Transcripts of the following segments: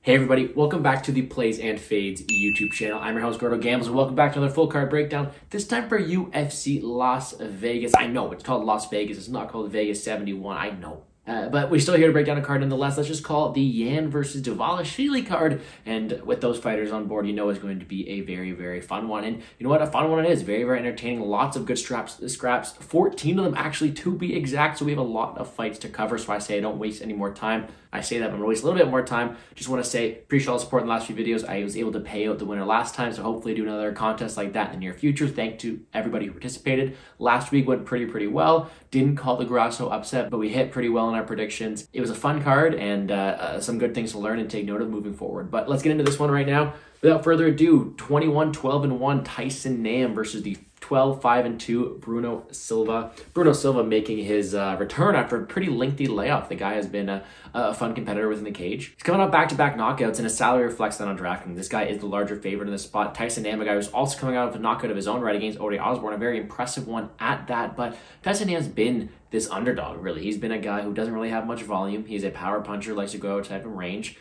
Hey everybody, welcome back to the Plays and Fades YouTube channel. I'm your host, Gordo Gambles, and welcome back to another full card breakdown. This time for UFC Las Vegas. I know, it's called Las Vegas. It's not called Vegas 71. I know. But we're still here to break down a card nonetheless. Let's just call it the Yan versus Dvalishvili card. And with those fighters on board, you know it's going to be a very, very fun one. And you know what? A fun one it is. Very, very entertaining. Lots of good scraps. 14 of them actually, to be exact. So we have a lot of fights to cover. So I say I don't waste any more time. I say that I'm going to waste a little bit more time. Just want to say, appreciate all the support in the last few videos. I was able to pay out the winner last time, so hopefully do another contest like that in the near future. Thanks to everybody who participated. Last week went pretty well. Didn't call the Grasso upset, but we hit pretty well in our predictions. It was a fun card and some good things to learn and take note of moving forward. But let's get into this one right now. Without further ado, 21-12-1 Tyson Nam versus the 12-5-2 Bruno Silva. Bruno Silva making his return after a pretty lengthy layoff. The guy has been a fun competitor within the cage. He's coming off back-to-back knockouts, and his salary reflects that on DraftKings. This guy is the larger favorite in this spot. Tyson Nam, a guy who's also coming out of a knockout of his own right against Ode Osborne, a very impressive one at that. But Tyson Nam's been this underdog, really. He's been a guy who doesn't really have much volume. He's a power puncher, likes to go out type of range.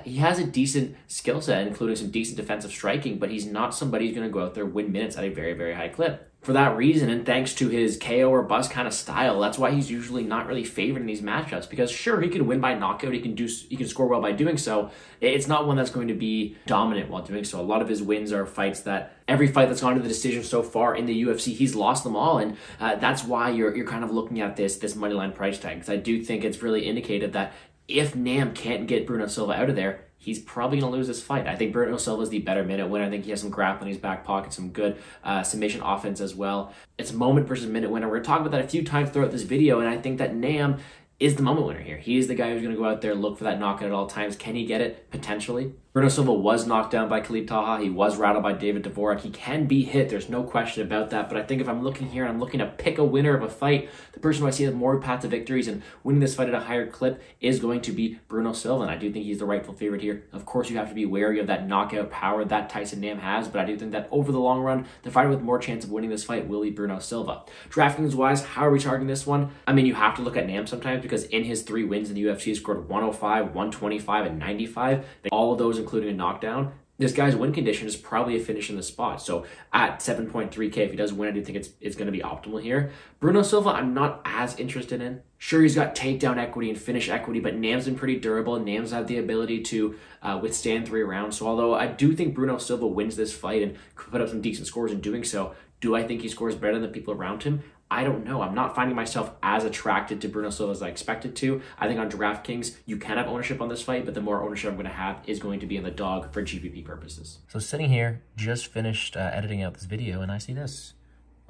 He has a decent skill set, including some decent defensive striking, but he's not somebody who's going to go out there and win minutes at a very, very high clip. For that reason, and thanks to his KO or bust kind of style, that's why he's usually not really favored in these matchups. Because sure, he can win by knockout, he can score well by doing so. It's not one that's going to be dominant while doing so. A lot of his wins are fights that every fight that's gone to the decision so far in the UFC, he's lost them all, and that's why you're kind of looking at this moneyline price tag. Because I do think it's really indicated that if Nam can't get Bruno Silva out of there, he's probably going to lose this fight. I think Bruno Silva is the better minute winner. I think he has some grappling in his back pocket, some good submission offense as well. It's moment versus minute winner. We're going to talk about that a few times throughout this video, and I think that Nam is the moment winner here. He is the guy who's going to go out there and look for that knockout at all times. Can he get it? Potentially. Bruno Silva was knocked down by Khalid Taha. He was rattled by David Dvorak. He can be hit. There's no question about that. But I think if I'm looking here and I'm looking to pick a winner of a fight, the person who I see has more path to victories and winning this fight at a higher clip is going to be Bruno Silva. And I do think he's the rightful favorite here. Of course, you have to be wary of that knockout power that Tyson Nam has. But I do think that over the long run, the fighter with more chance of winning this fight will be Bruno Silva. DraftKings-wise, how are we targeting this one? I mean, you have to look at Nam sometimes because in his 3 wins in the UFC, he scored 105, 125, and 95. All of those including a knockdown. This guy's win condition is probably a finish in the spot. So at 7.3K, if he does win, I do think it's going to be optimal here. Bruno Silva, I'm not as interested in. Sure, he's got takedown equity and finish equity, but Nam's been pretty durable. Nam's had the ability to withstand 3 rounds. So although I do think Bruno Silva wins this fight and could put up some decent scores in doing so, do I think he scores better than the people around him? I don't know. I'm not finding myself as attracted to Bruno Silva as I expected to. I think on DraftKings, you can have ownership on this fight, but the more ownership I'm going to have is going to be in the dog for GPP purposes. So sitting here, just finished editing out this video, and I see this.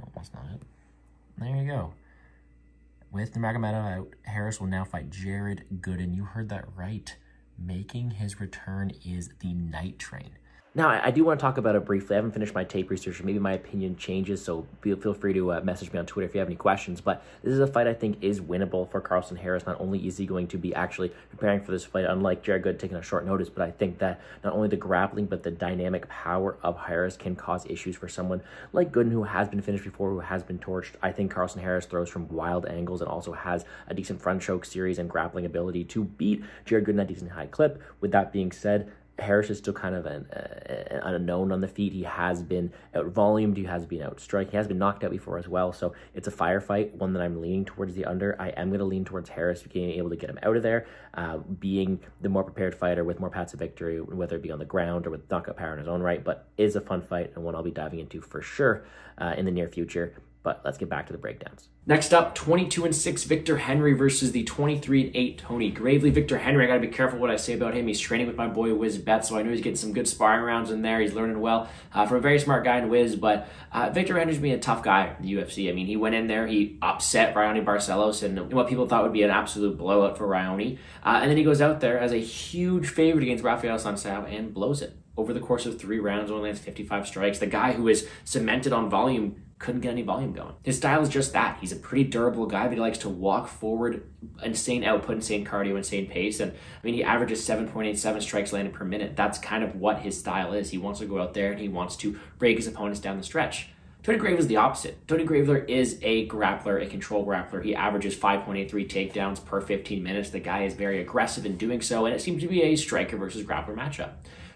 Oh, that's not it. There you go. With Nurmagomedov out, Harris will now fight Jared Gooden. You heard that right. Making his return is the Night Train. Now, I do want to talk about it briefly. I haven't finished my tape research, or maybe my opinion changes, so feel free to message me on Twitter if you have any questions. But this is a fight I think is winnable for Carlson Harris. Not only is he going to be actually preparing for this fight, unlike Jared Gooden taking a short notice, but I think that not only the grappling, but the dynamic power of Harris can cause issues for someone like Gooden, who has been finished before, who has been torched. I think Carlson Harris throws from wild angles and also has a decent front choke series and grappling ability to beat Jared Gooden at a decent high clip. With that being said, Harris is still kind of an unknown on the feet. He has been out-volumed. He has been out-strike. He has been knocked out before as well. So it's a firefight, one that I'm leaning towards the under. I am going to lean towards Harris being able to get him out of there, being the more prepared fighter with more paths of victory, whether it be on the ground or with knockout power in his own right. But it is a fun fight and one I'll be diving into for sure in the near future. But let's get back to the breakdowns. Next up, 22-6 Victor Henry versus the 23-8 Tony Gravely. Victor Henry, I got to be careful what I say about him. He's training with my boy Wiz Bet, so I know he's getting some good sparring rounds in there. He's learning well from a very smart guy in Wiz, but Victor Henry's being a tough guy in the UFC. I mean, he went in there, he upset Raoni Barcelos and what people thought would be an absolute blowout for Raoni. And then he goes out there as a huge favorite against Rafael Assuncao and blows it. Over the course of 3 rounds, only has 55 strikes. The guy who is cemented on volume couldn't get any volume going. His style is just that. He's a pretty durable guy, but he likes to walk forward, insane output, insane cardio, insane pace. And I mean, he averages 7.87 strikes landed per minute. That's kind of what his style is. He wants to go out there and he wants to break his opponents down the stretch. Tony Gravely is the opposite. Tony Gravely is a grappler, a control grappler. He averages 5.83 takedowns per 15 minutes. The guy is very aggressive in doing so, and it seems to be a striker versus grappler matchup.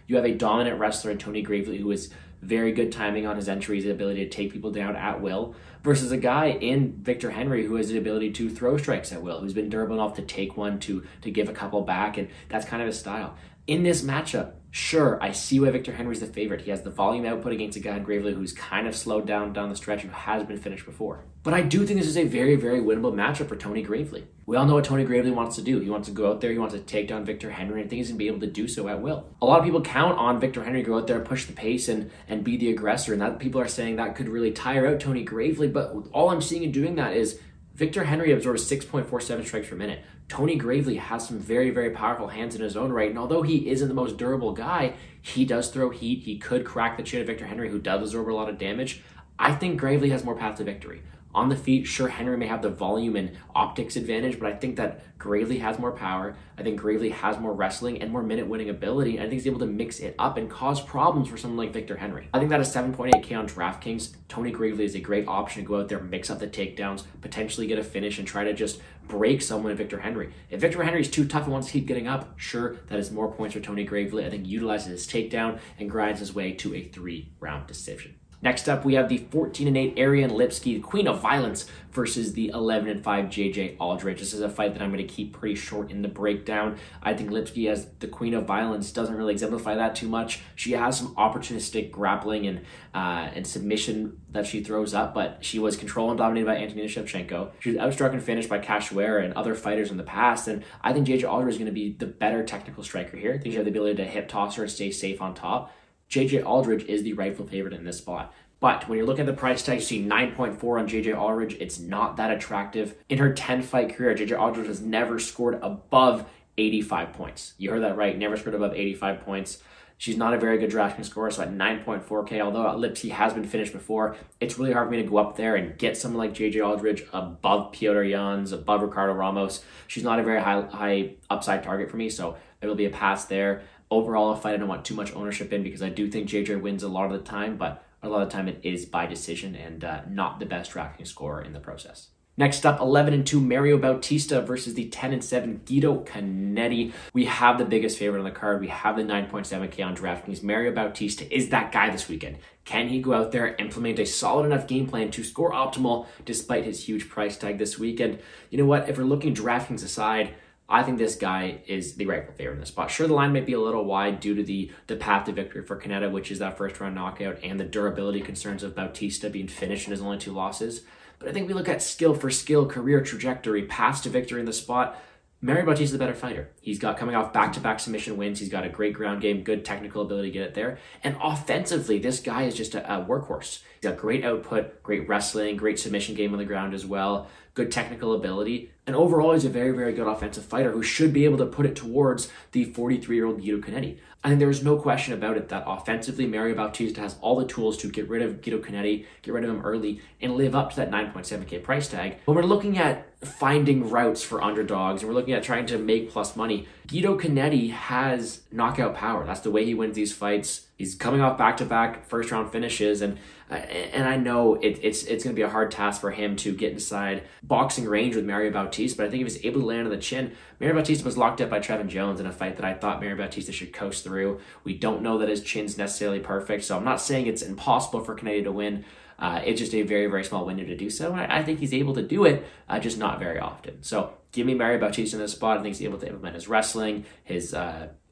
You have a dominant wrestler in Tony Gravely who is very good timing on his entries, the ability to take people down at will, versus a guy in Victor Henry who has the ability to throw strikes at will, who's been durable enough to take one, to give a couple back, and that's kind of his style. In this matchup, sure, I see why Victor Henry's the favorite. He has the volume output against a guy in Gravely who's kind of slowed down the stretch, who has been finished before. But I do think this is a very, very winnable matchup for Tony Gravely. We all know what Tony Gravely wants to do. He wants to go out there, he wants to take down Victor Henry, and I think he's going to be able to do so at will. A lot of people count on Victor Henry to go out there, push the pace, and be the aggressor, and that people are saying that could really tire out Tony Gravely, but all I'm seeing in doing that is Victor Henry absorbs 6.47 strikes per minute. Tony Gravely has some very, very powerful hands in his own right, and although he isn't the most durable guy, he does throw heat. He could crack the chin of Victor Henry, who does absorb a lot of damage. I think Gravely has more path to victory. On the feet, sure, Henry may have the volume and optics advantage, but I think that Gravely has more power. I think Gravely has more wrestling and more minute-winning ability, and I think he's able to mix it up and cause problems for someone like Victor Henry. I think that is 7.8K on DraftKings. Tony Gravely is a great option to go out there, mix up the takedowns, potentially get a finish, and try to just break someone in Victor Henry. If Victor Henry is too tough and wants to keep getting up, sure, that is more points for Tony Gravely. I think he utilizes his takedown and grinds his way to a 3-round decision. Next up, we have the 14-8 Ariane Lipski, the Queen of Violence, versus the 11-5 JJ Aldrich. This is a fight that I'm going to keep pretty short in the breakdown. I think Lipski, as the Queen of Violence, doesn't really exemplify that too much. She has some opportunistic grappling and submission that she throws up, but she was controlled and dominated by Antonina Shevchenko. She was outstruck and finished by Cachoeira and other fighters in the past, and I think JJ Aldrich is going to be the better technical striker here. I think she has the ability to hip toss her and stay safe on top. JJ Aldrich is the rightful favorite in this spot. But when you're looking at the price tag, you see 9.4 on JJ Aldrich. It's not that attractive. In her 10-fight career, JJ Aldrich has never scored above 85 points. You heard that right, never scored above 85 points. She's not a very good DraftKings scorer, so at 9.4K, although Lipski has been finished before, it's really hard for me to go up there and get someone like JJ Aldrich above Piotr Jans, above Ricardo Ramos. She's not a very high upside target for me, so it'll be a pass there. Overall, a fight I don't want too much ownership in because I do think JJ wins a lot of the time, but a lot of the time it is by decision and not the best DraftKings scorer in the process. Next up, 11-2 Mario Bautista versus the 10-7 Guido Cannetti. We have the biggest favorite on the card. We have the 9.7K on DraftKings. Mario Bautista is that guy this weekend. Can he go out there, implement a solid enough game plan to score optimal despite his huge price tag this weekend? You know what? If we're looking DraftKings aside, I think this guy is the rightful favorite in this spot. Sure, the line might be a little wide due to the path to victory for Cannetti, which is that first-round knockout, and the durability concerns of Bautista being finished in his only 2 losses. But I think we look at skill for skill, career trajectory, paths to victory in the spot. Mario Bautista is a better fighter. He's got coming off back-to-back submission wins. He's got a great ground game, good technical ability to get it there. And offensively, this guy is just a workhorse. He's got great output, great wrestling, great submission game on the ground as well, good technical ability. And overall, he's a very, very good offensive fighter who should be able to put it towards the 43-year-old Guido Cannetti. I think there's no question about it that offensively, Mario Bautista has all the tools to get rid of Guido Cannetti, get rid of him early, and live up to that 9.7K price tag. When we're looking at finding routes for underdogs and we're looking at trying to make plus money, Guido Cannetti has knockout power. That's the way he wins these fights. He's coming off back-to-back first-round finishes, and I know it's going to be a hard task for him to get inside boxing range with Mario Bautista, but I think if he's able to land on the chin, Mario Bautista was locked up by Trevin Jones in a fight that I thought Mario Bautista should coast through. We don't know that his chin's necessarily perfect, so I'm not saying it's impossible for Cannetti to win. It's just a very, very small window to do so, and I think he's able to do it, just not very often. So give me Mario Bautista in this spot. I think he's able to implement his wrestling, his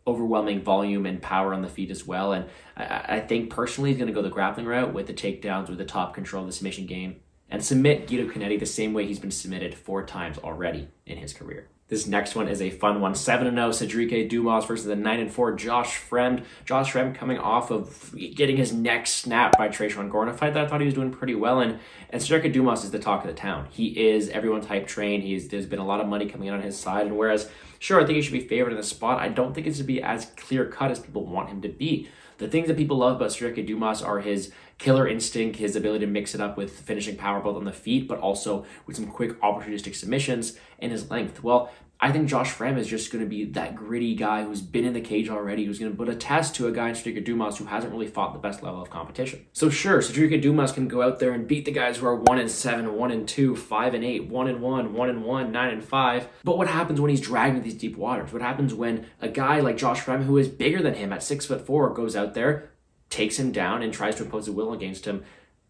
overwhelming volume and power on the feet as well. And I think personally he's going to go the grappling route with the takedowns, with the top control of the submission game, and submit Guido Cannetti the same way he's been submitted 4 times already in his career. This next one is a fun one. 7-0 Cedric Dumas versus the 9-4 Josh Fremd. Josh Fremd coming off of getting his neck snapped by Tresean Gordon, a fight that I thought he was doing pretty well in. And Cedric Dumas is the talk of the town. He is everyone's hype train. There's been a lot of money coming in on his side. And whereas, sure, I think he should be favored in the spot, I don't think it's to be as clear-cut as people want him to be. The things that people love about Cedric Dumas are his killer instinct, his ability to mix it up with finishing power both on the feet, but also with some quick opportunistic submissions, and his length. Well, I think Josh Fremd is just going to be that gritty guy who's been in the cage already, who's going to put a test to a guy in Cedric Dumas who hasn't really fought the best level of competition. So sure, Cedric Dumas can go out there and beat the guys who are 1-7, 1-2, 5-8, 1-1, 1-1, 9-5. But what happens when he's dragged into these deep waters? What happens when a guy like Josh Fremd, who is bigger than him at 6'4", goes out there, takes him down, and tries to impose a will against him?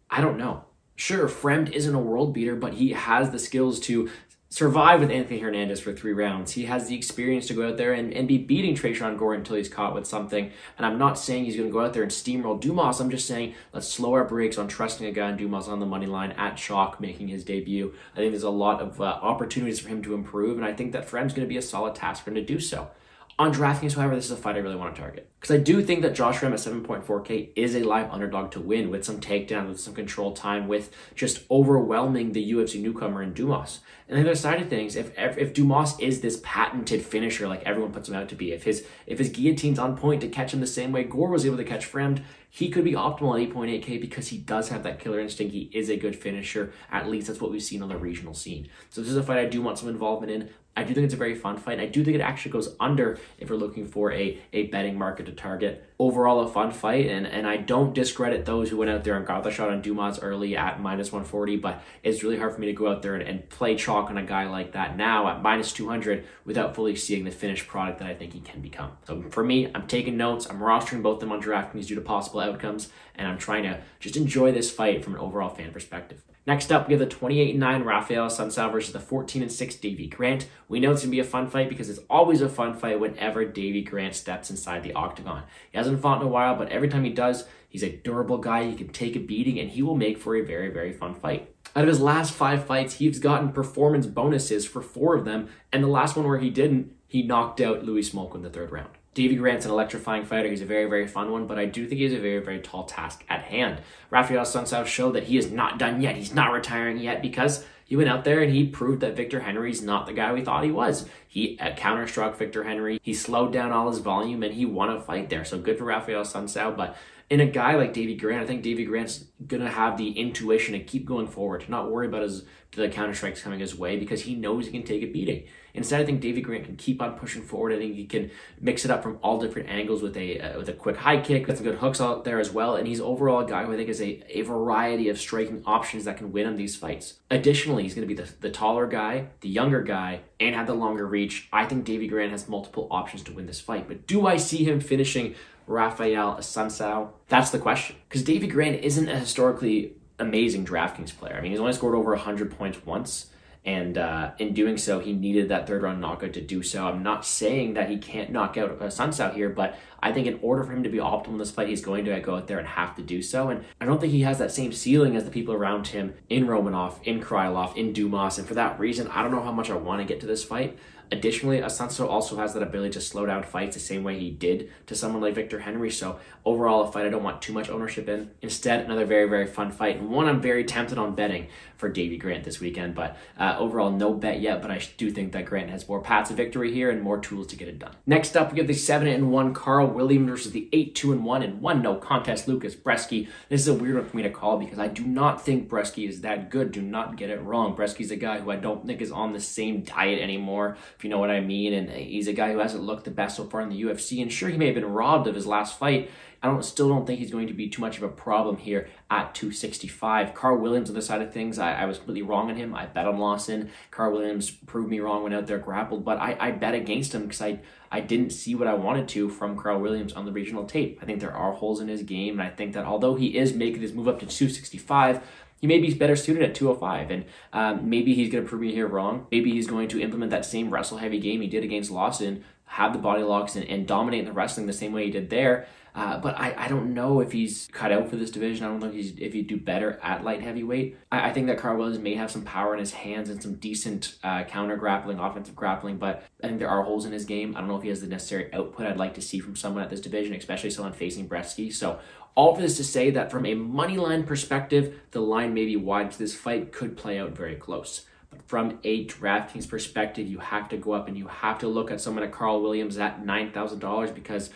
I don't know. Sure, Fremd isn't a world beater, but he has the skills to survive with Anthony Hernandez for 3 rounds. He has the experience to go out there and be beating Tresean Gore until he's caught with something. And I'm not saying he's going to go out there and steamroll Dumas. I'm just saying let's slow our brakes on trusting a guy in Dumas on the money line at chalk making his debut. I think there's a lot of opportunities for him to improve, and I think that Fremd's going to be a solid task for him to do so. On DraftKings, however, this is a fight I really want to target. Because I do think that Josh Fremd at 7.4K is a live underdog to win with some takedown, with some control time, with just overwhelming the UFC newcomer in Dumas. And the other side of things, if Dumas is this patented finisher like everyone puts him out to be, if his guillotine's on point to catch him the same way Gore was able to catch Fremd, he could be optimal at 8.8K because he does have that killer instinct. He is a good finisher. At least that's what we've seen on the regional scene. So this is a fight I do want some involvement in. I do think it's a very fun fight. I do think it actually goes under if we're looking for a betting market to target. Overall, a fun fight, and I don't discredit those who went out there and got the shot on Dumas early at -140, but it's really hard for me to go out there and play chalk on a guy like that now at -200 without fully seeing the finished product that I think he can become. So for me, I'm taking notes. I'm rostering both of them on DraftKings due to possible outcomes, and I'm trying to just enjoy this fight from an overall fan perspective. Next up, we have the 28-9 Rafael Assuncao versus the 14-6 Davy Grant. We know it's going to be a fun fight because it's always a fun fight whenever Davy Grant steps inside the octagon. He hasn't fought in a while, but every time he does, he's a durable guy. He can take a beating, and he will make for a very, very fun fight. Out of his last 5 fights, he's gotten performance bonuses for 4 of them, and the last one where he didn't, he knocked out Louis Smolka in the 3rd round. Davy Grant's an electrifying fighter. He's a very, very fun one, but I do think he has a very, very tall task at hand. Rafael Assuncao showed that he is not done yet. He's not retiring yet because he went out there and he proved that Victor Henry's not the guy we thought he was. He counter-struck Victor Henry. He slowed down all his volume, and he won a fight there. So good for Rafael Assuncao, but in a guy like Davy Grant, I think Davy Grant's going to have the intuition to keep going forward, to not worry about the counter-strikes coming his way because he knows he can take a beating. Instead, I think Davy Grant can keep on pushing forward. I think he can mix it up from all different angles with a quick high kick, with some good hooks out there as well. And he's overall a guy who I think has a variety of striking options that can win in these fights. Additionally, he's going to be the taller guy, the younger guy, and have the longer reach. I think Davy Grant has multiple options to win this fight. But do I see him finishing Rafael Assuncao? That's the question. Because Davy Grant isn't a historically amazing DraftKings player. I mean, he's only scored over 100 points once. And in doing so, he needed that 3rd round knockout to do so. I'm not saying that he can't knock out Assuncao here, but I think in order for him to be optimal in this fight, he's going to go out there and have to do so. And I don't think he has that same ceiling as the people around him in Romanov, in Krylov, in Dumas. And for that reason, I don't know how much I want to get to this fight. Additionally, Assuncao also has that ability to slow down fights the same way he did to someone like Victor Henry. So overall, a fight I don't want too much ownership in. Instead, another very, very fun fight, and one I'm very tempted on betting for Davy Grant this weekend. But overall, no bet yet, but I do think that Grant has more paths of victory here and more tools to get it done. Next up, we have the 7-1 Carl Williams versus the 8-2-1 and 1 no contest Lucas Brzeski. This is a weird one for me to call because I do not think Brzeski is that good. Do not get it wrong. Brzeski's a guy who I don't think is on the same diet anymore, if you know what I mean, and he's a guy who hasn't looked the best so far in the UFC, and sure, he may have been robbed of his last fight. I still don't think he's going to be too much of a problem here at 265. Carl Williams, on the side of things, I was completely wrong on him. I bet on Lawson. Carl Williams proved me wrong when out there grappled, but I bet against him because I didn't see what I wanted to from Carl Williams on the regional tape. I think there are holes in his game, and I think that although he is making this move up to 265, he may be better suited at 205, and maybe he's going to prove me here wrong. Maybe he's going to implement that same wrestle-heavy game he did against Lawson, have the body locks, and dominate in the wrestling the same way he did there. But I don't know if he's cut out for this division. I don't know if he'd do better at light heavyweight. I think that Carl Williams may have some power in his hands and some decent counter grappling, offensive grappling, but I think there are holes in his game. I don't know if he has the necessary output I'd like to see from someone at this division, especially someone facing Brzeski. So all for this to say that from a money line perspective, the line may be wide, so this fight could play out very close. But from a DraftKings perspective, you have to go up and you have to look at someone at Carl Williams at $9,000 because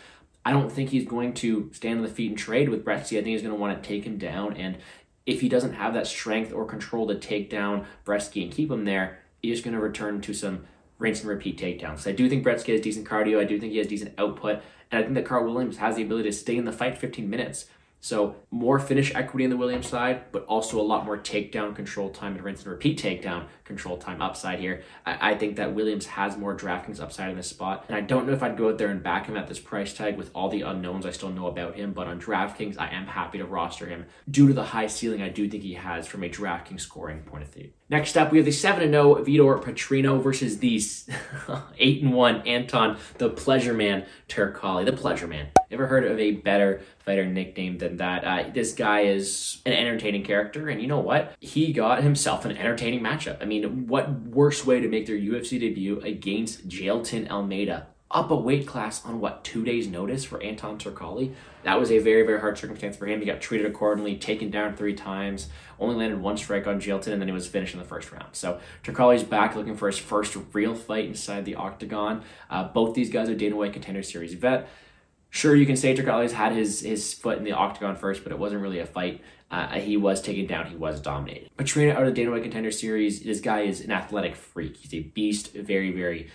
I don't think he's going to stand on the feet and trade with Brzeski. I think he's going to want to take him down. And if he doesn't have that strength or control to take down Brzeski and keep him there, he's going to return to some rinse and repeat takedowns. So I do think Brzeski has decent cardio. I do think he has decent output. And I think that Carl Williams has the ability to stay in the fight 15 minutes. So more finish equity on the Williams side, but also a lot more takedown control time and rinse and repeat takedown control time upside here. I think that Williams has more DraftKings upside in this spot. And I don't know if I'd go out there and back him at this price tag with all the unknowns I still know about him. But on DraftKings, I am happy to roster him due to the high ceiling I do think he has from a DraftKings scoring point of view. Next up, we have the 7-0 Vitor Petrino versus the 8-1 Anton, the Pleasure Man, Turkalij. The Pleasure Man. Ever heard of a better fighter nickname than that? This guy is an entertaining character, and you know what? He got himself an entertaining matchup. I mean, what worse way to make their UFC debut against Jailton Almeida? Up a weight class on, what, 2 days' notice for Anton Turkalij? That was a very, very hard circumstance for him. He got treated accordingly, taken down 3 times, only landed 1 strike on Jailton, and then he was finished in the first round. So Turkalij's back looking for his first real fight inside the octagon. Both these guys are Dana White Contender Series vet. Sure, you can say Turkalij's had his foot in the octagon first, but it wasn't really a fight. He was taken down. He was dominated. Petrino out of the Dana White Contender Series, this guy is an athletic freak. He's a beast, very, very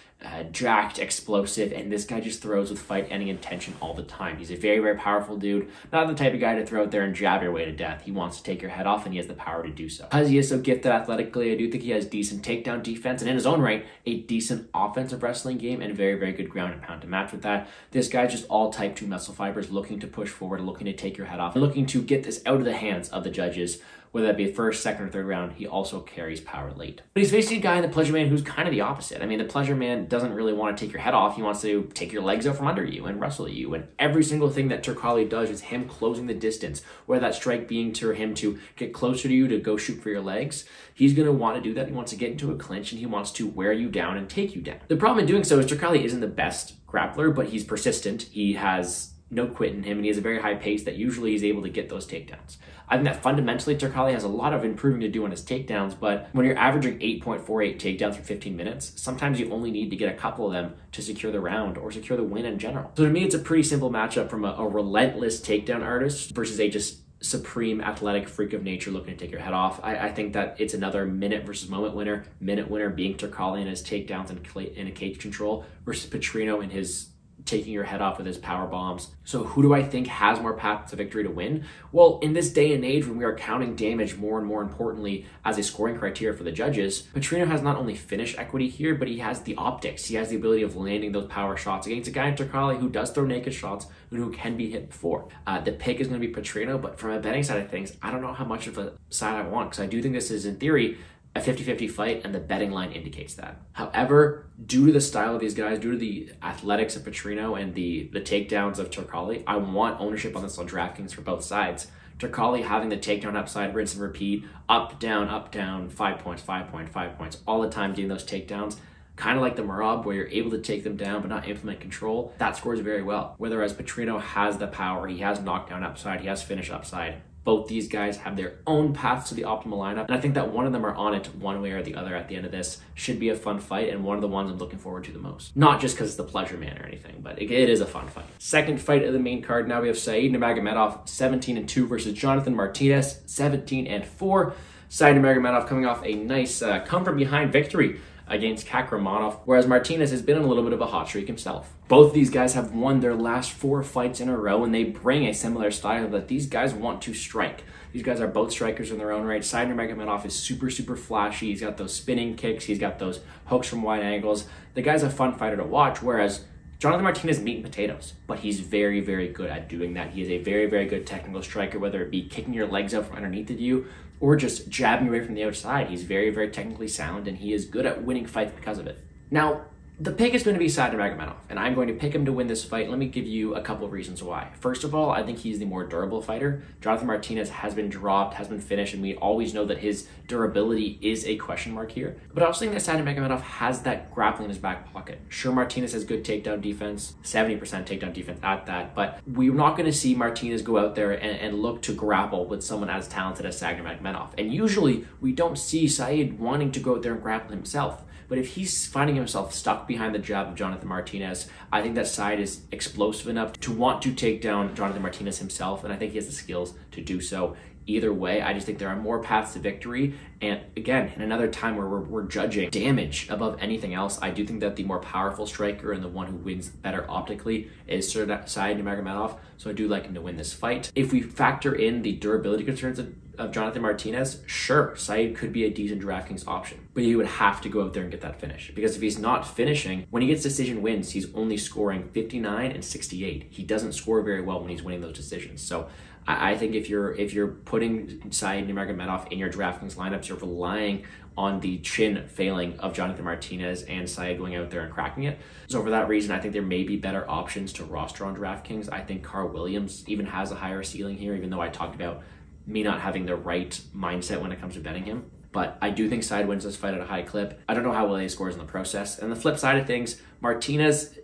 jacked, explosive, and this guy just throws with fight-ending intention all the time. He's a very, very powerful dude. Not the type of guy to throw out there and jab your way to death. He wants to take your head off, and he has the power to do so. Because he is so gifted athletically, I do think he has decent takedown defense, and in his own right, a decent offensive wrestling game, and very, very good ground and pound to match with that. This guy's just all type 2 muscle fibers, looking to push forward, looking to take your head off, and looking to get this out of the hands of the judges, whether that be first, second, or third round. He also carries power late. But he's facing a guy in the Pleasure Man who's kind of the opposite. I mean, the Pleasure Man doesn't really want to take your head off. He wants to take your legs out from under you and wrestle you. And every single thing that Turkalij does is him closing the distance, whether that strike being to him to get closer to you to go shoot for your legs. He's going to want to do that. He wants to get into a clinch, and he wants to wear you down and take you down. The problem in doing so is Turkalij isn't the best grappler, but he's persistent. He has no quit in him, and he has a very high pace that usually he's able to get those takedowns. I think that fundamentally Turkalij has a lot of improving to do on his takedowns, but when you're averaging 8.48 takedowns for 15 minutes, sometimes you only need to get a couple of them to secure the round or secure the win in general. So to me, it's a pretty simple matchup from a relentless takedown artist versus a just supreme athletic freak of nature looking to take your head off. I think that it's another minute versus moment winner. Minute winner being Turkalij in his takedowns and a cage control versus Petrino in his taking your head off with his power bombs. So who do I think has more paths to victory to win? Well, in this day and age when we are counting damage more and more importantly as a scoring criteria for the judges, Petrino has not only finish equity here, but he has the optics. He has the ability of landing those power shots against a guy in Turkalij who does throw naked shots and who can be hit before. The pick is going to be Petrino, but from a betting side of things, I don't know how much of a side I want, because I do think this is, in theory, a 50-50 fight, and the betting line indicates that. However, due to the style of these guys, due to the athletics of Petrino and the takedowns of Turkalij, I want ownership on this on DraftKings for both sides. Turkalij having the takedown upside, rinse and repeat, up, down, 5 points, 5 points, 5 points, all the time getting those takedowns. Kind of like the Marab, where you're able to take them down but not implement control. That scores very well. Whereas Petrino has the power, he has knockdown upside, he has finish upside. Both these guys have their own paths to the optimal lineup, and I think that one of them are on it one way or the other at the end of this. Should be a fun fight, and one of the ones I'm looking forward to the most. Not just because it's the Pleasure Man or anything, but it is a fun fight. Second fight of the main card, now we have Said Nurmagomedov, 17-2 versus Jonathan Martinez, 17-4. Said Nurmagomedov coming off a nice come from behind victory against Romanov, whereas Martinez has been on a little bit of a hot streak himself. Both these guys have won their last 4 fights in a row, and they bring a similar style that these guys want to strike. These guys are both strikers in their own right. Said Nurmagomedov is super, super flashy. He's got those spinning kicks. He's got those hooks from wide angles. The guy's a fun fighter to watch, whereas Jonathan Martinez is meat and potatoes, but he's very, very good at doing that. He is a very, very good technical striker, whether it be kicking your legs out from underneath of you or just jabbing away from the outside. He's very, very technically sound, and he is good at winning fights because of it. Now, the pick is going to be Said Nurmagomedov, and I'm going to pick him to win this fight. Let me give you a couple of reasons why. First of all, I think he's the more durable fighter. Jonathan Martinez has been dropped, has been finished, and we always know that his durability is a question mark here. But I also think that Said Nurmagomedov has that grappling in his back pocket. Sure, Martinez has good takedown defense, 70% takedown defense at that, but we're not going to see Martinez go out there and look to grapple with someone as talented as Said Nurmagomedov. And usually, we don't see Said wanting to go out there and grapple himself. But if he's finding himself stuck behind the jab of Jonathan Martinez, I think that Said is explosive enough to want to take down Jonathan Martinez himself, and I think he has the skills to do so either way. I just think there are more paths to victory. And again, in another time where we're judging damage above anything else, I do think that the more powerful striker and the one who wins better optically is Said Nurmagomedov. So I do like him to win this fight. If we factor in the durability concerns of Jonathan Martinez, sure, Said could be a decent DraftKings option, but he would have to go out there and get that finish, because if he's not finishing, when he gets decision wins, he's only scoring 59 and 68. He doesn't score very well when he's winning those decisions. So I think if you're putting Said Nurmagomedov in your DraftKings lineups, you're relying on the chin failing of Jonathan Martinez and Said going out there and cracking it. So for that reason, I think there may be better options to roster on DraftKings. I think Carl Williams even has a higher ceiling here, even though I talked about me not having the right mindset when it comes to betting him. But I do think Said wins this fight at a high clip. I don't know how well he scores in the process. And the flip side of things, Martinez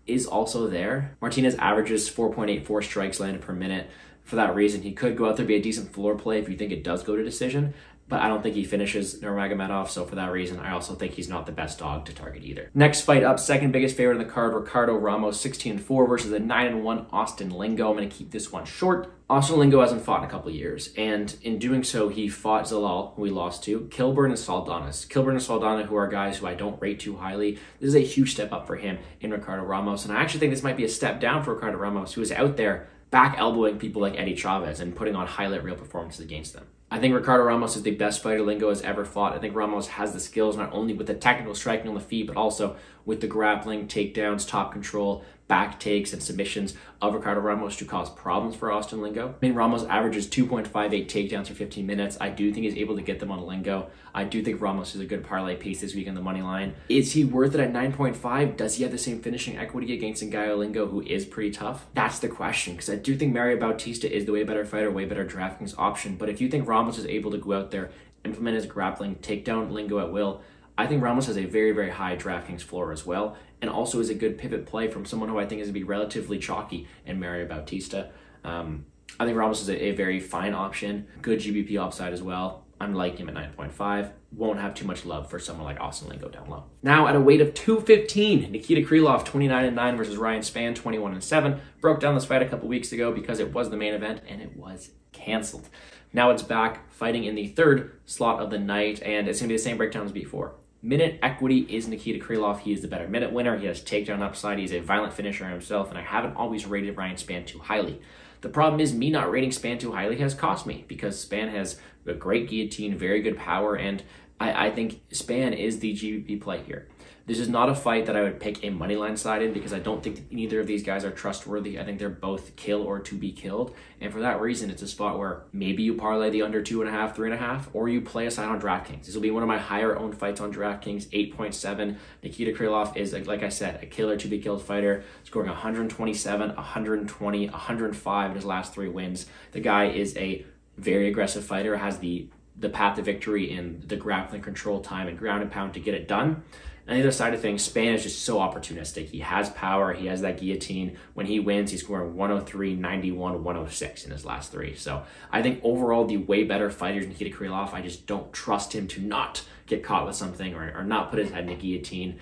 is also there. Martinez averages 4.84 strikes landed per minute. For that reason, he could go out there, be a decent floor play if you think it does go to decision. But I don't think he finishes Nurmagomedov, so for that reason, I also think he's not the best dog to target either. Next fight up, second biggest favorite in the card, Ricardo Ramos, 16-4 versus a 9-1 Austin Lingo. I'm going to keep this one short. Austin Lingo hasn't fought in a couple of years, and in doing so, he fought Zalal, who he lost to, Kilburn and Saldana. Kilburn and Saldana, who are guys who I don't rate too highly. This is a huge step up for him in Ricardo Ramos, and I actually think this might be a step down for Ricardo Ramos, who is out there back elbowing people like Eddie Chavez and putting on highlight reel performances against them. I think Ricardo Ramos is the best fighter Lingo has ever fought. I think Ramos has the skills, not only with the technical striking on the feet, but also with the grappling, takedowns, top control, back takes, and submissions of Ricardo Ramos to cause problems for Austin Lingo. I mean, Ramos averages 2.58 takedowns for 15 minutes. I do think he's able to get them on Lingo. I do think Ramos is a good parlay piece this week on the money line. Is he worth it at 9.5? Does he have the same finishing equity against Ngaio Lingo, who is pretty tough? That's the question, because I do think Mario Bautista is the way better fighter, way better DraftKings option. But if you think Ramos is able to go out there, implement his grappling, take down Lingo at will, I think Ramos has a very, very high DraftKings floor as well, and also is a good pivot play from someone who I think is going to be relatively chalky in Mario Bautista. I think Ramos is a very fine option, good GBP upside as well. I'm liking him at 9.5. Won't have too much love for someone like Austin Lingo down low. Now at a weight of 215, Nikita Krylov, 29-9 versus Ryan Spann, 21-7. Broke down this fight a couple weeks ago because it was the main event and it was canceled. Now it's back fighting in the third slot of the night, and it's going to be the same breakdown as before. Minute equity is Nikita Krylov. He is the better minute winner. He has takedown upside. He's a violent finisher himself, and I haven't always rated Ryan Spann too highly. The problem is me not rating Spann too highly has cost me, because Spann has a great guillotine, very good power, and I think Spann is the GBP play here. This is not a fight that I would pick a moneyline side in, because I don't think neither of these guys are trustworthy. I think they're both kill or to be killed. And for that reason, it's a spot where maybe you parlay the under 2.5, 3.5, or you play a side on DraftKings. This will be one of my higher owned fights on DraftKings, 8.7. Nikita Krylov is, like I said, a killer to be killed fighter, scoring 127, 120, 105 in his last 3 wins. The guy is a very aggressive fighter, has the path to victory in the grappling, control time, and ground and pound to get it done. And the other side of things, Spann is just so opportunistic. He has power. He has that guillotine. When he wins, he's scoring 103, 91, 106 in his last 3. So I think overall, the way better fighter is Nikita Krylov. I just don't trust him to not get caught with something or not put his head in the guillotine.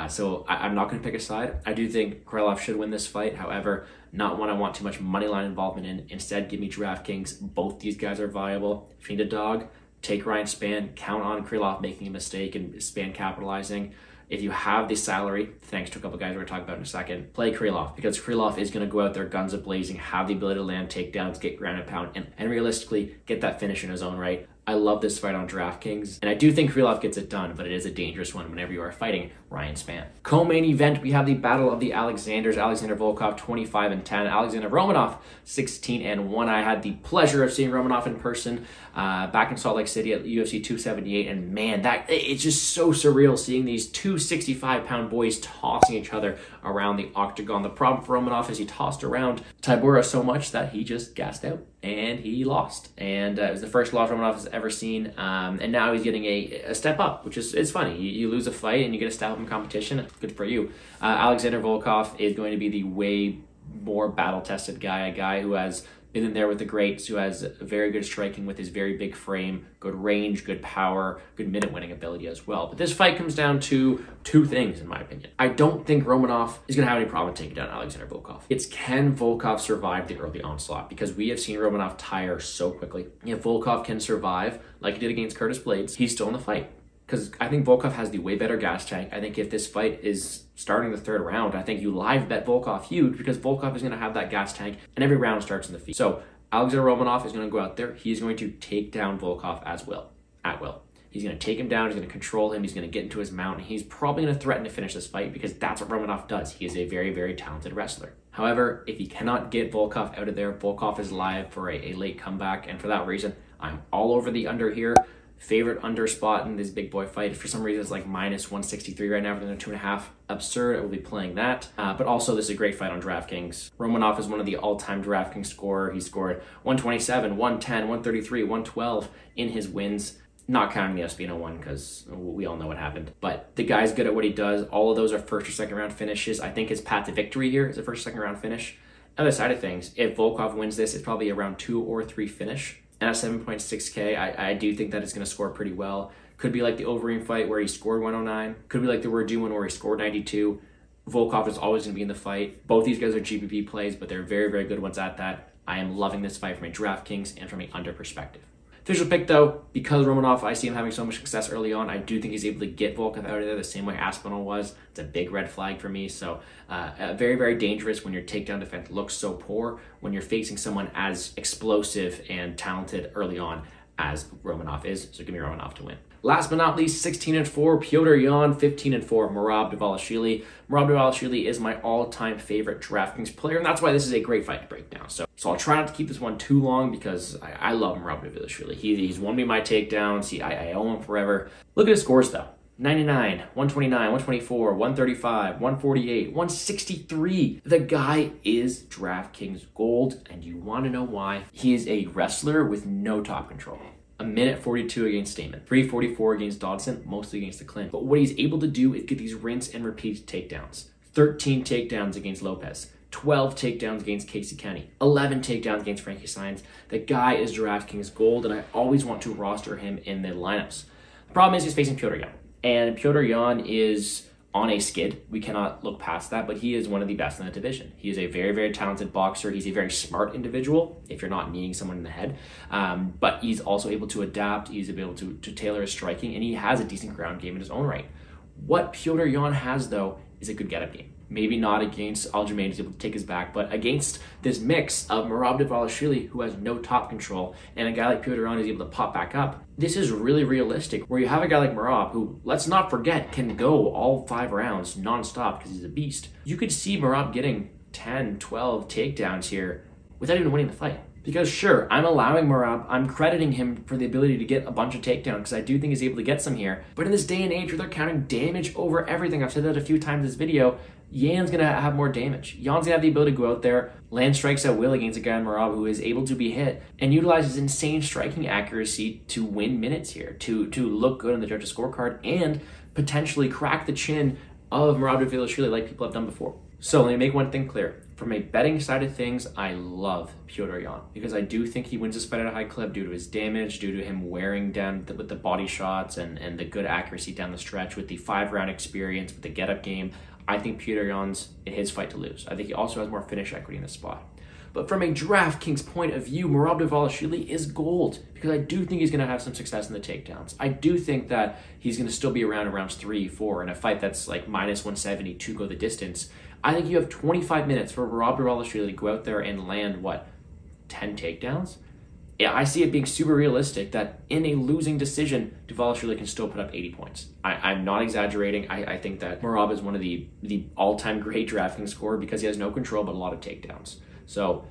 So I'm not going to pick a side. I do think Krylov should win this fight. However, not one I want too much money line involvement in. Instead, give me DraftKings. Both these guys are viable. If you need a dog, take Ryan Spann. Count on Krylov making a mistake and Spann capitalizing. If you have the salary, thanks to a couple guys we're going to talk about in a second, play Krylov, because Krylov is going to go out there guns a-blazing, have the ability to land takedowns, get ground and pound, and realistically get that finish in his own right. I love this fight on DraftKings, and I do think Krylov gets it done, but it is a dangerous one whenever you are fighting Ryan Spann. Co-main event, we have the battle of the Alexanders. Alexander Volkov, 25-10. Alexander Romanov, 16-1. I had the pleasure of seeing Romanov in person back in Salt Lake City at UFC 278, and man, it's just so surreal seeing these two 65-pound boys tossing each other around the octagon. The problem for Romanov is he tossed around Tybura so much that he just gassed out and he lost. And it was the first loss Romanov has ever seen, and now he's getting a step up, which is it's funny. You lose a fight and you get a step up in competition. Good for you. Alexander Volkov is going to be the way more battle-tested guy, a guy who has isn't there with the greats, who has very good striking with his very big frame, good range, good power, good minute winning ability as well. But this fight comes down to two things, in my opinion. I don't think Romanov is going to have any problem taking down Alexander Volkov. It's, can Volkov survive the early onslaught? Because we have seen Romanov tire so quickly. If Volkov can survive, like he did against Curtis Blades, he's still in the fight. Because I think Volkov has the way better gas tank. I think if this fight is starting the third round, I think you live bet Volkov huge, because Volkov is going to have that gas tank, and every round starts in the feet. So Alexander Romanov is going to go out there. He's going to take down Volkov at will. He's going to take him down. He's going to control him. He's going to get into his mount. And he's probably going to threaten to finish this fight, because that's what Romanov does. He is a very, very talented wrestler. However, if he cannot get Volkov out of there, Volkov is live for a late comeback. And for that reason, I'm all over the under here. Favorite under spot in this big boy fight. If for some reason it's like minus 163 right now for the 2.5, absurd. I will be playing that. But also, this is a great fight on DraftKings. Romanov is one of the all-time DraftKings scorer. He scored 127, 110, 133, 112 in his wins. Not counting the Espino one, because we all know what happened. But the guy's good at what he does. All of those are first or second round finishes. I think his path to victory here is a first or second round finish. Other side of things, if Volkov wins this, it's probably a round 2 or 3 finish. And at 7.6K, I do think that it's going to score pretty well. Could be like the Overeem fight where he scored 109. Could be like the Werdum one where he scored 92. Volkov is always going to be in the fight. Both these guys are GPP plays, but they're very, very good ones at that. I am loving this fight from a DraftKings and from an under perspective. Official pick, though, because Romanov, I see him having so much success early on. I do think he's able to get Volkov out of there the same way Aspinall was. It's a big red flag for me. So very, very dangerous when your takedown defense looks so poor, when you're facing someone as explosive and talented early on as Romanov is. So give me Romanov to win. Last but not least, 16-4, Petr Yan, 15-4, Merab Dvalishvili. Merab Dvalishvili is my all-time favorite DraftKings player, and that's why this is a great fight to break down. So I'll try not to keep this one too long, because I love Merab Dvalishvili. He's won me my takedowns. I owe him forever. Look at his scores, though. 99, 129, 124, 135, 148, 163. The guy is DraftKings gold, and you want to know why? He is a wrestler with no top control. A minute 42 against Stamen, 344 against Dodson, mostly against the Clint. But what he's able to do is get these rinse and repeat takedowns. 13 takedowns against Lopez, 12 takedowns against Casey Kenny, 11 takedowns against Frankie Saenz. The guy is DraftKings gold, and I always want to roster him in the lineups. The problem is he's facing Petr Yan, and Petr Yan is on a skid. We cannot look past that, but he is one of the best in the division. He is a very, very talented boxer. He's a very smart individual if you're not kneeing someone in the head. But he's also able to adapt. He's able to tailor his striking, and he has a decent ground game in his own right. What Petr Yan has, though, is a good get-up game. Maybe not against Aldrich, he's able to take his back, but against this mix of Merab Dvalishvili, who has no top control, and a guy like Petr Yan is able to pop back up, this is really realistic, where you have a guy like Merab, who, let's not forget, can go all 5 rounds non-stop because he's a beast. You could see Merab getting 10, 12 takedowns here without even winning the fight. Because sure, I'm allowing Merab, I'm crediting him for the ability to get a bunch of takedowns, because I do think he's able to get some here. But in this day and age where they're counting damage over everything, I've said that a few times in this video, Yan's going to have more damage. Yan's going to have the ability to go out there, land strikes at will against a guy in Merab who is able to be hit, and utilize his insane striking accuracy to win minutes here, to look good on the judges' scorecard, and potentially crack the chin of Merab Dvalishvili like people have done before. So let me make one thing clear. From a betting side of things, I love Petr Yan, because I do think he wins this fight at a high clip due to his damage, due to him wearing down with the body shots and the good accuracy down the stretch, with the 5-round experience, with the get-up game. I think Petr Yan's in his fight to lose. I think he also has more finish equity in this spot. But from a DraftKings point of view, Merab Dvalishvili is gold, because I do think he's going to have some success in the takedowns. I do think that he's going to still be around in rounds 3, 4, in a fight that's like minus 170 to go the distance. I think you have 25 minutes for Merab Dvalishvili to go out there and land, 10 takedowns? Yeah, I see it being super realistic that in a losing decision, Dvalishvili can still put up 80 points. I'm not exaggerating. I think that Merab is one of the all-time great DraftKings scorer, because he has no control but a lot of takedowns. So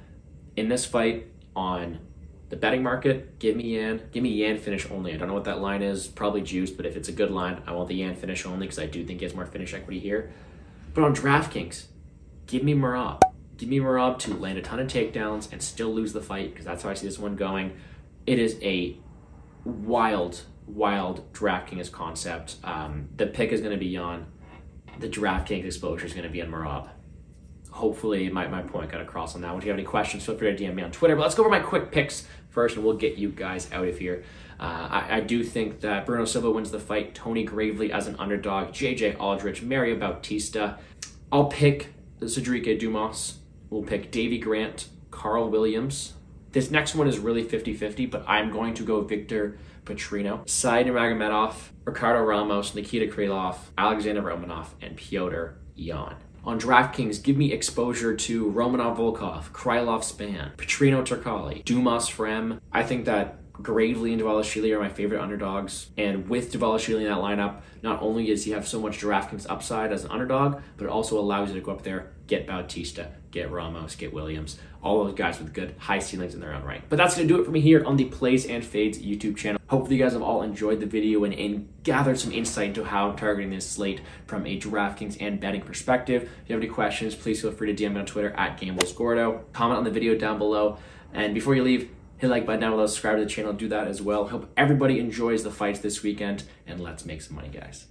in this fight on the betting market, give me Yan finish only. I don't know what that line is, probably juiced, but if it's a good line, I want the Yan finish only, because I do think he has more finish equity here. But on DraftKings, give me Merab. Give me Merab to land a ton of takedowns and still lose the fight, because that's how I see this one going. It is a wild DraftKings concept. The pick is going to be on. The DraftKings exposure is going to be on Merab. hopefully my point got across on that one. If you have any questions, feel free to DM me on Twitter. But let's go over my quick picks first, and we'll get you guys out of here. I do think that Bruno Silva wins the fight. Tony Gravely as an underdog. JJ Aldrich, Mario Bautista. I'll pick Cedric Dumas. We'll pick Davy Grant, Carl Williams. This next one is really 50-50, but I'm going to go Victor Petrino. Said Nurmagomedov, Ricardo Ramos, Nikita Krylov, Alexander Romanov, and Piotr Yan. On DraftKings, give me exposure to Romanov Volkov, Krylov Spann, Petrino Turkalij, Dumas Fremd. I think that Gravely and Dvalishvili are my favorite underdogs. And with Dvalishvili in that lineup, not only does he have so much DraftKings upside as an underdog, but it also allows you to go up there, get Bautista, get Ramos, get Williams, all those guys with good high ceilings in their own right. But that's going to do it for me here on the Plays and Fades YouTube channel. Hopefully you guys have all enjoyed the video and gathered some insight into how I'm targeting this slate from a DraftKings and betting perspective. If you have any questions, please feel free to DM me on Twitter at GamblesGordo. Comment on the video down below. And before you leave, hit like button down below, subscribe to the channel, do that as well. Hope everybody enjoys the fights this weekend, and let's make some money, guys.